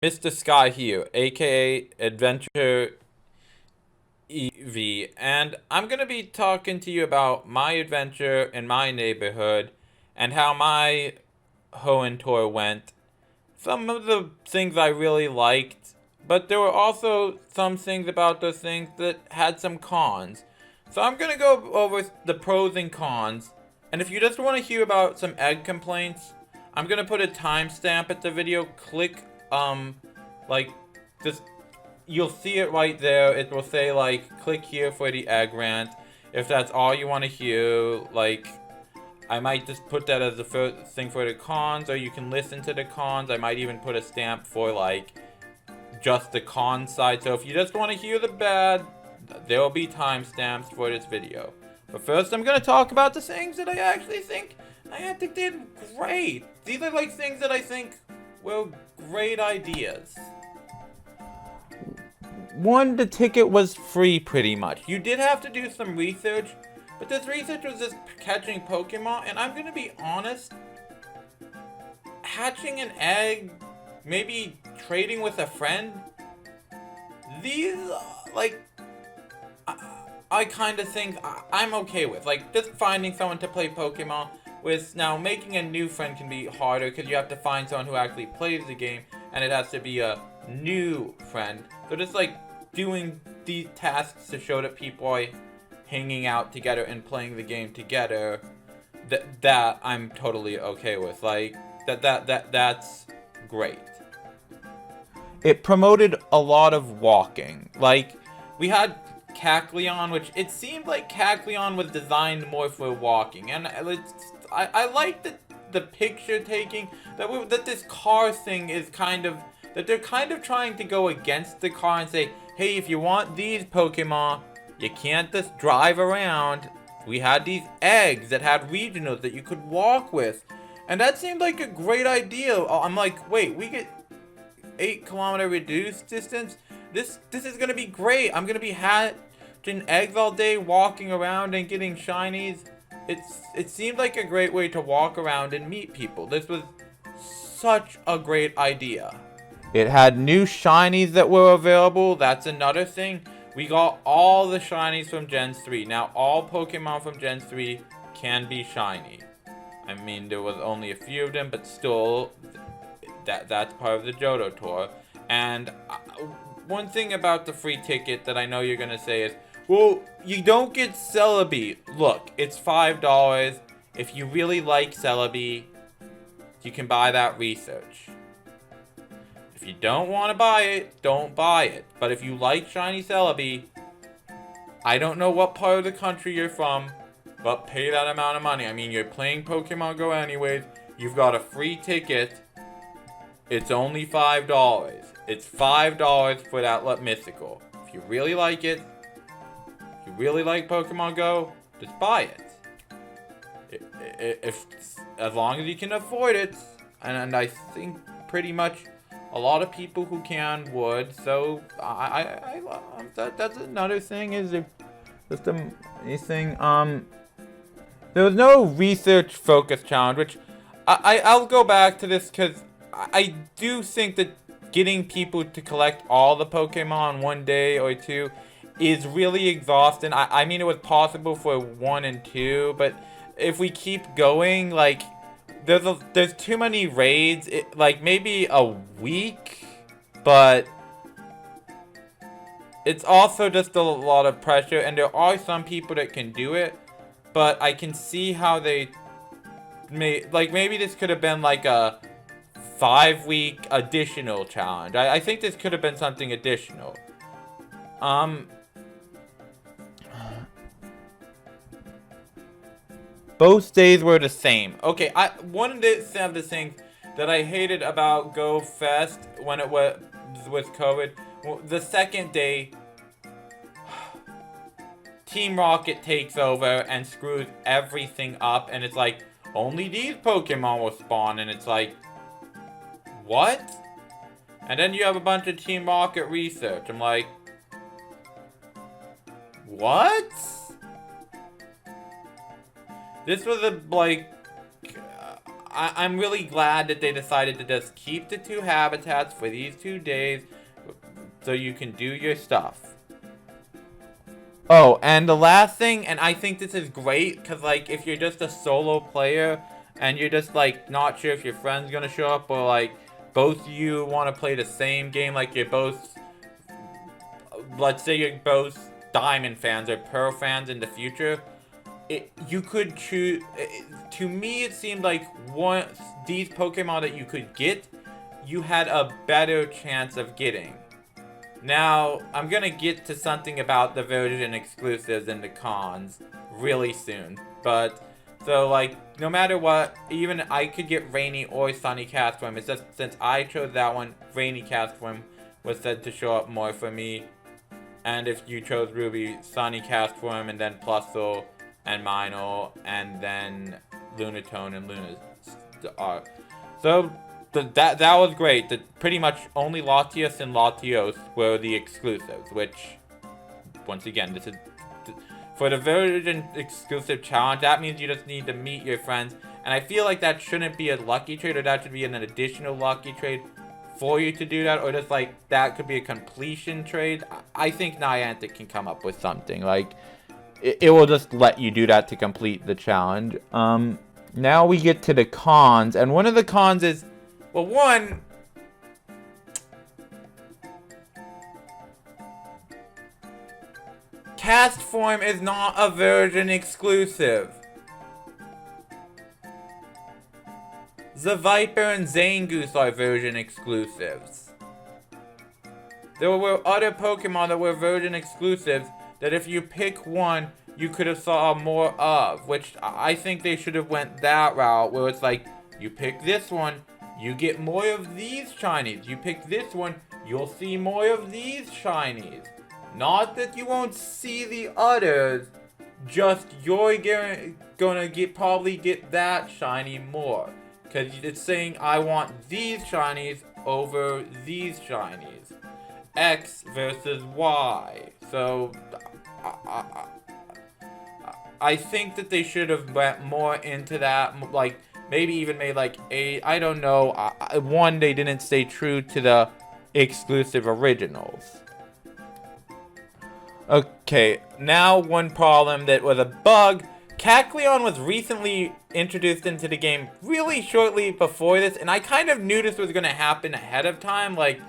Mr. Sky here, aka Adventure EV, and I'm gonna be talking to you about my adventure in my neighborhood and how my Hoenn tour went. Some of the things I really liked, but there were also some things about those things that had some cons. So I'm gonna go over the pros and cons, and if you just want to hear about some egg complaints, I'm gonna put a timestamp at the video. Click like just you'll see it right there. It will say like click here for the egg rant. If that's all you want to hear, like I might just put that as the first thing for the cons, or you can listen to the cons. I might even put a stamp for like just the con side. So if you just want to hear the bad, there will be timestamps for this video. But first, I'm gonna talk about the things that I actually think did great. These are like things that I think were great ideas. One, the ticket was free pretty much. You did have to do some research, but this research was just catching Pokemon, and I'm gonna be honest, hatching an egg, maybe trading with a friend, these, like, I kind of think I'm okay with. Like, just finding someone to play Pokemon with. Now, making a new friend can be harder because you have to find someone who actually plays the game, and it has to be a new friend. So just, like, doing these tasks to show that people are hanging out together and playing the game together, that I'm totally okay with. Like, that's great. It promoted a lot of walking. Like, we had Cacleon, which it seemed like Cacleon was designed more for walking, and I like the picture taking that this car thing is kind of that they're kind of trying to go against the car and say, hey, if you want these Pokemon, you can't just drive around. We had these eggs that had regionals that you could walk with, and that seemed like a great idea. I'm like, wait, we get 8 kilometer reduced distance. This is gonna be great. I'm gonna be hatching eggs all day, walking around and getting shinies. It seemed like a great way to walk around and meet people. This was such a great idea. It had new shinies that were available. That's another thing. We got all the shinies from Gen 3. Now all Pokemon from Gen 3 can be shiny. I mean, there was only a few of them, but still, that's part of the Johto tour. And one thing about the free ticket that I know you're gonna say is, well, you don't get Celebi. Look, it's $5. If you really like Celebi, you can buy that research. If you don't want to buy it, don't buy it. But if you like shiny Celebi, I don't know what part of the country you're from, but pay that amount of money. I mean, you're playing Pokemon Go anyways. You've got a free ticket. It's only $5. It's $5 for that mythical. If you really like it, if you really like Pokemon Go, just buy it. If as long as you can afford it, and I think pretty much a lot of people who can would. So that's another thing is if just anything there was no research focus challenge, which I'll go back to this because I do think that getting people to collect all the Pokemon one day or two is really exhausting. I mean, it was possible for 1 and 2, but if we keep going, like, there's too many raids. Like, maybe a week, but it's also just a lot of pressure, and there are some people that can do it, but I can see how they maybe this could have been like a 5-week additional challenge. I think this could have been something additional. Both days were the same. Okay, one of the things that I hated about Go Fest when it was with COVID, the second day, Team Rocket takes over and screws everything up, and it's like, only these Pokemon will spawn, and it's like, what? And then you have a bunch of Team Rocket research. I'm like, what? This was I'm really glad that they decided to just keep the 2 habitats for these 2 days so you can do your stuff. Oh, and the last thing, and I think this is great, because, like, if you're just a solo player, and you're just, like, not sure if your friend's gonna show up, or, like, both of you want to play the same game, like, you're both, let's say you're both Diamond fans or Pearl fans in the future, you could choose, to me it seemed like these Pokemon that you could get, you had a better chance of getting. Now, I'm gonna get to something about the version exclusives and the cons really soon. But, so like, no matter what, even I could get Rainy or Sunny Castform. It's just, since I chose that one, Rainy Castform was said to show up more for me. And if you chose Ruby, Sunny Castform, and then Plusle, and Minor, and then Lunatone and Lunar. So, that was great. Pretty much only Latios and Latios were the exclusives, which, once again, this is for the version exclusive challenge. That means you just need to meet your friends, and I feel like that shouldn't be a lucky trade, or that should be an additional lucky trade for you to do that, or just like that could be a completion trade. I think Niantic can come up with something like it will just let you do that to complete the challenge. Now we get to the cons, and one of the cons is, well, one, Castform is not a version exclusive. The Viper and Zangoose are version exclusives. There were other Pokemon that were version exclusives that if you pick one, you could have saw more of, which I think they should have went that route, where it's like, you pick this one, you get more of these shinies. You pick this one, you'll see more of these shinies. Not that you won't see the others, just you're gonna probably get that shiny more. Because it's saying, I want these shinies over these shinies. X versus Y. So, I think that they should have went more into that, like, maybe even made like I don't know. One, they didn't stay true to the exclusive originals. Okay, now one problem that was a bug. Cacleon was recently introduced into the game really shortly before this, and I kind of knew this was going to happen ahead of time. Like,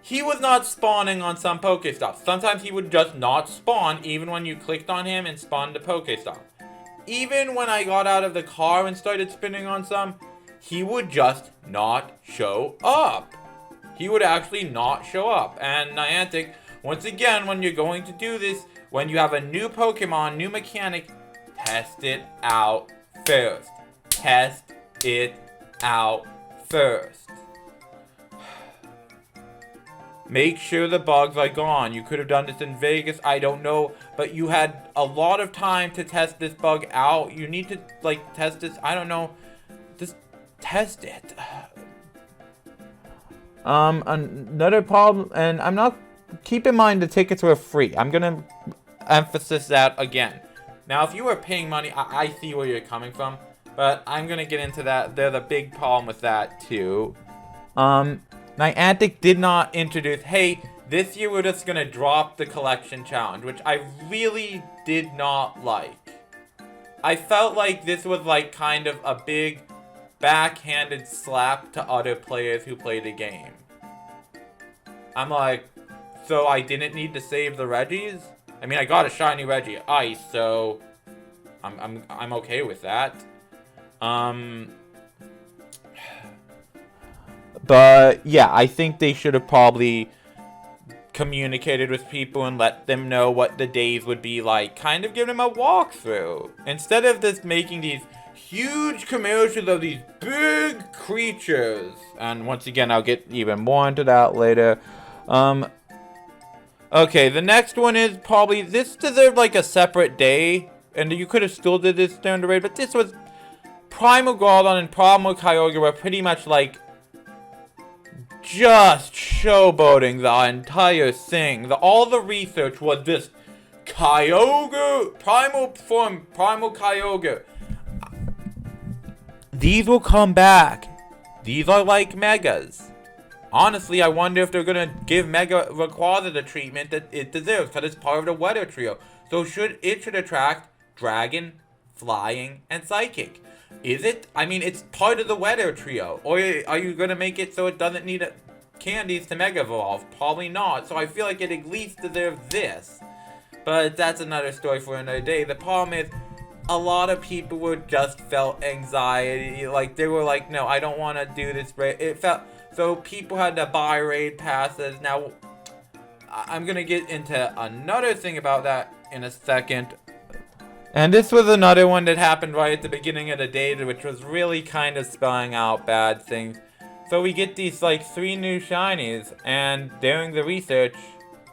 he was not spawning on some Pokéstop. Sometimes he would just not spawn even when you clicked on him and spawned the Pokéstop. Even when I got out of the car and started spinning on some, he would just not show up. He would actually not show up. And Niantic, once again, when you're going to do this, when you have a new Pokemon, new mechanic, test it out first. Test it out first. Make sure the bugs are gone. You could have done this in Vegas, I don't know. But you had a lot of time to test this bug out. You need to, like, test this, I don't know. Just test it. Another problem, and I'm not, keep in mind the tickets were free. I'm gonna emphasize that again. Now, if you were paying money, I see where you're coming from. But I'm gonna get into that. There's a big problem with that, too. Niantic did not introduce, hey, this year we're just gonna drop the collection challenge, which I really did not like. I felt like this was like kind of a big backhanded slap to other players who play the game. I'm like, so I didn't need to save the Reggies? I mean, I got a shiny Reggie Ice, so I'm okay with that. But yeah, I think they should have probably communicated with people and let them know what the days would be like. Kind of give them a walkthrough. Instead of just making these huge commercials of these big creatures. And once again, I'll get even more into that later. Okay, the next one is probably, this deserved like a separate day. And you could have still did this during the raid, but this was Primal Groudon and Primal Kyogre were pretty much like just showboating the entire thing. All the research was just Kyogre, Primal form, Primal Kyogre. these will come back. These are like megas. Honestly, I wonder if they're gonna give Mega Rayquaza the treatment that it deserves, because it's part of the Weather Trio. So it should attract Dragon, Flying, and Psychic. Is it? I mean, it's part of the Weather Trio. Or are you gonna make it so it doesn't need candies to Mega Evolve? Probably not. So I feel like it at least deserves this. But that's another story for another day. The problem is, a lot of people were just felt anxiety. Like, they were like, no, I don't want to do this. It felt... So people had to buy raid passes. Now, I'm going to get into another thing about that in a second. And this was another one that happened right at the beginning of the day, which was really kind of spelling out bad things. So we get these, like, 3 new shinies. And during the research,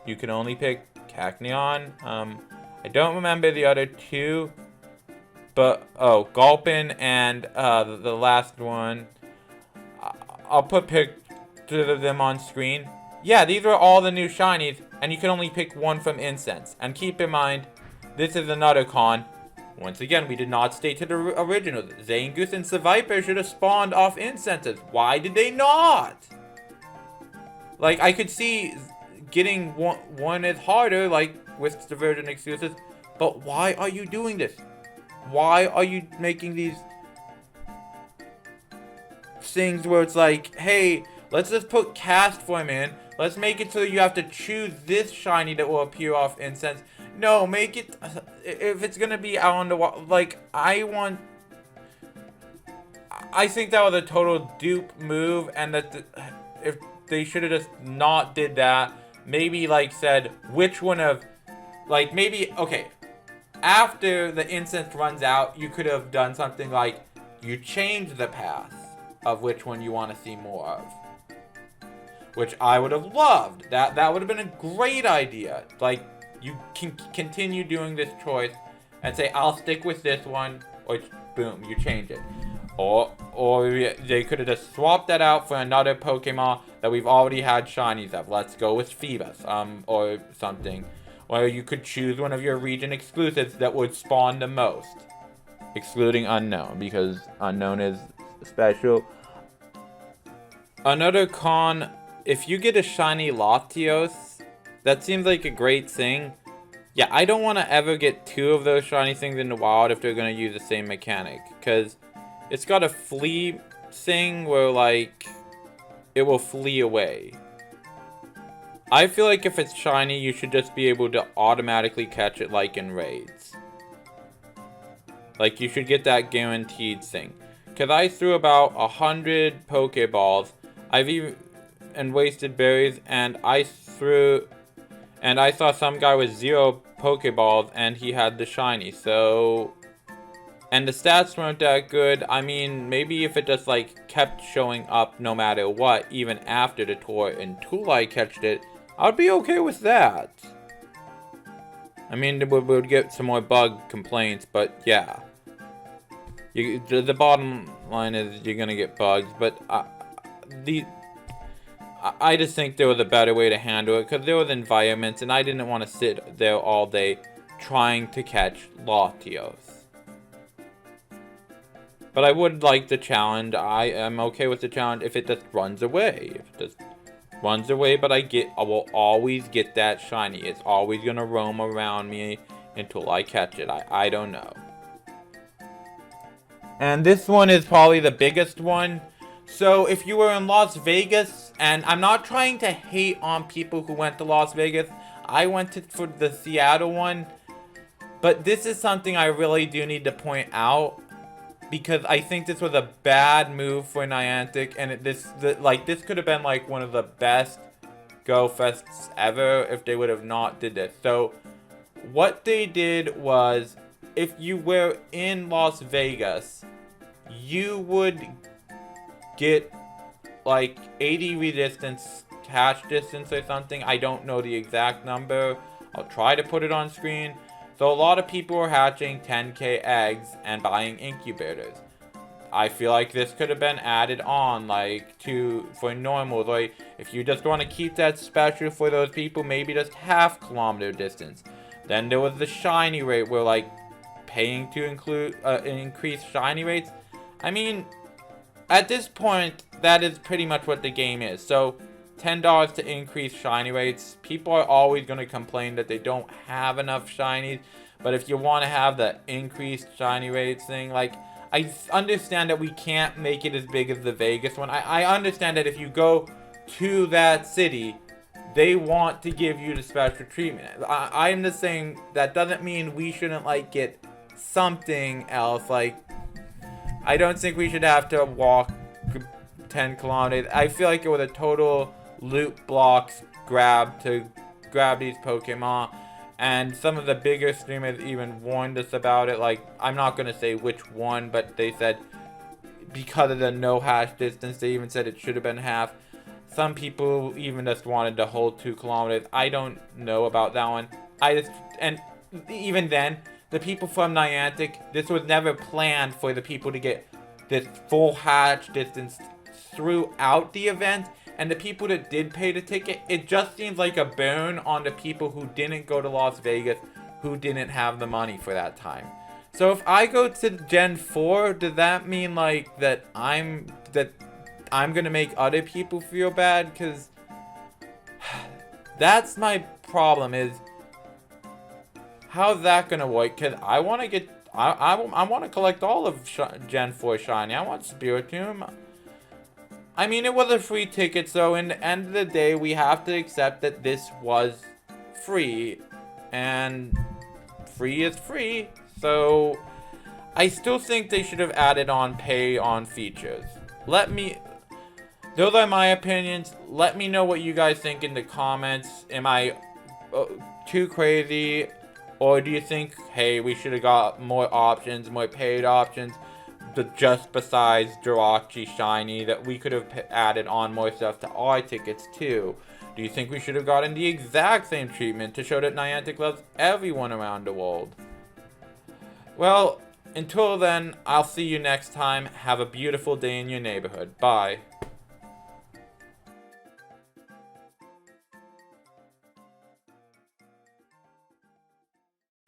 you can only pick Cacneon. I don't remember the other 2. But, oh, Gulpin and the last one. I'll put pictures of them on screen. Yeah, these are all the new shinies, and you can only pick one from Incense. And keep in mind, this is another con. Once again, we did not stay to the original. Zangoose and Seviper should have spawned off Incenses. Why did they not? Like, I could see getting one is harder, like, with the Virgin exclusives. But why are you doing this? Why are you making these things where it's like, hey, let's just put cast form in. Let's make it so you have to choose this shiny that will appear off Incense. No, make it, if it's gonna be out on the wall, like, I think that was a total dupe move, and that if they should have just not did that, maybe, like, said which one of, like, maybe, okay, after the Incense runs out, you could have done something like, you change the path of which one you want to see more of. Which I would have loved. That would have been a great idea. Like, you can continue doing this choice and say, I'll stick with this one, or boom, you change it. Or they could have just swapped that out for another Pokemon that we've already had shinies of. Let's go with Phoebus, or something. Or you could choose one of your region exclusives that would spawn the most. Excluding Unknown, because Unknown is special. Another con, if you get a shiny Latios, that seems like a great thing. Yeah, I don't want to ever get 2 of those shiny things in the wild if they're going to use the same mechanic. Because it's got a flee thing where, like, it will flee away. I feel like if it's shiny, you should just be able to automatically catch it like in raids. Like, you should get that guaranteed thing. Because I threw about 100 Pokeballs. I've even wasted berries, and I saw some guy with 0 Pokeballs, and he had the shiny. So, and the stats weren't that good. I mean, maybe if it just, like, kept showing up no matter what, even after the tour until I catched it, I'd be okay with that. I mean, we'll get some more bug complaints, but yeah. The bottom line is you're gonna get bugs, but I just think there was a better way to handle it, because there was environments, and I didn't want to sit there all day trying to catch Latios. But I would like the challenge. I am okay with the challenge if it just runs away. If it just runs away, but I will always get that shiny. It's always gonna roam around me until I catch it. I don't know. And this one is probably the biggest one. So if you were in Las Vegas, and I'm not trying to hate on people who went to Las Vegas. I went for the Seattle one. But this is something I really do need to point out, because I think this was a bad move for Niantic, and this could have been like one of the best Go Fests ever if they would have not did this. So what they did was, if you were in Las Vegas, you would get like 80 resistance catch distance or something. I don't know the exact number. I'll try to put it on screen. So a lot of people are hatching 10k eggs and buying incubators. I feel like this could have been added on, like, for normal. Like, if you just want to keep that special for those people, maybe just half kilometer distance. Then there was the shiny rate, where, like, paying to increase shiny rates. I mean, at this point, that is pretty much what the game is. So, $10 to increase shiny rates. People are always going to complain that they don't have enough shinies. But if you want to have the increased shiny rates thing, like, I understand that we can't make it as big as the Vegas one. I understand that if you go to that city, they want to give you the special treatment. I'm just saying that doesn't mean we shouldn't, like, get something else. Like, I don't think we should have to walk 10 kilometers. I feel like it was a total loot blocks grab to grab these Pokemon. And some of the bigger streamers even warned us about it. Like, I'm not going to say which one, but they said because of the no hash distance, they even said it should have been half. Some people even just wanted the whole 2 kilometers. I don't know about that one. And even then, the people from Niantic, this was never planned for the people to get this full hatch distance throughout the event. And the people that did pay the ticket, it just seems like a boon on the people who didn't go to Las Vegas, who didn't have the money for that time. So if I go to Gen 4, does that mean like that I'm gonna make other people feel bad? Because that's my problem, is how's that gonna work? Because I want to get, I want to collect all of Gen 4 shiny. I want Spiritomb. I mean, it was a free ticket, so in the end of the day, we have to accept that this was free, and free is free. So I still think they should have added on pay-on features. Those are my opinions. Let me know what you guys think in the comments. Am I too crazy? Or do you think, hey, we should have got more options, more paid options, just besides Jirachi Shiny, that we could have added on more stuff to our tickets too? Do you think we should have gotten the exact same treatment to show that Niantic loves everyone around the world? Well, until then, I'll see you next time. Have a beautiful day in your neighborhood. Bye.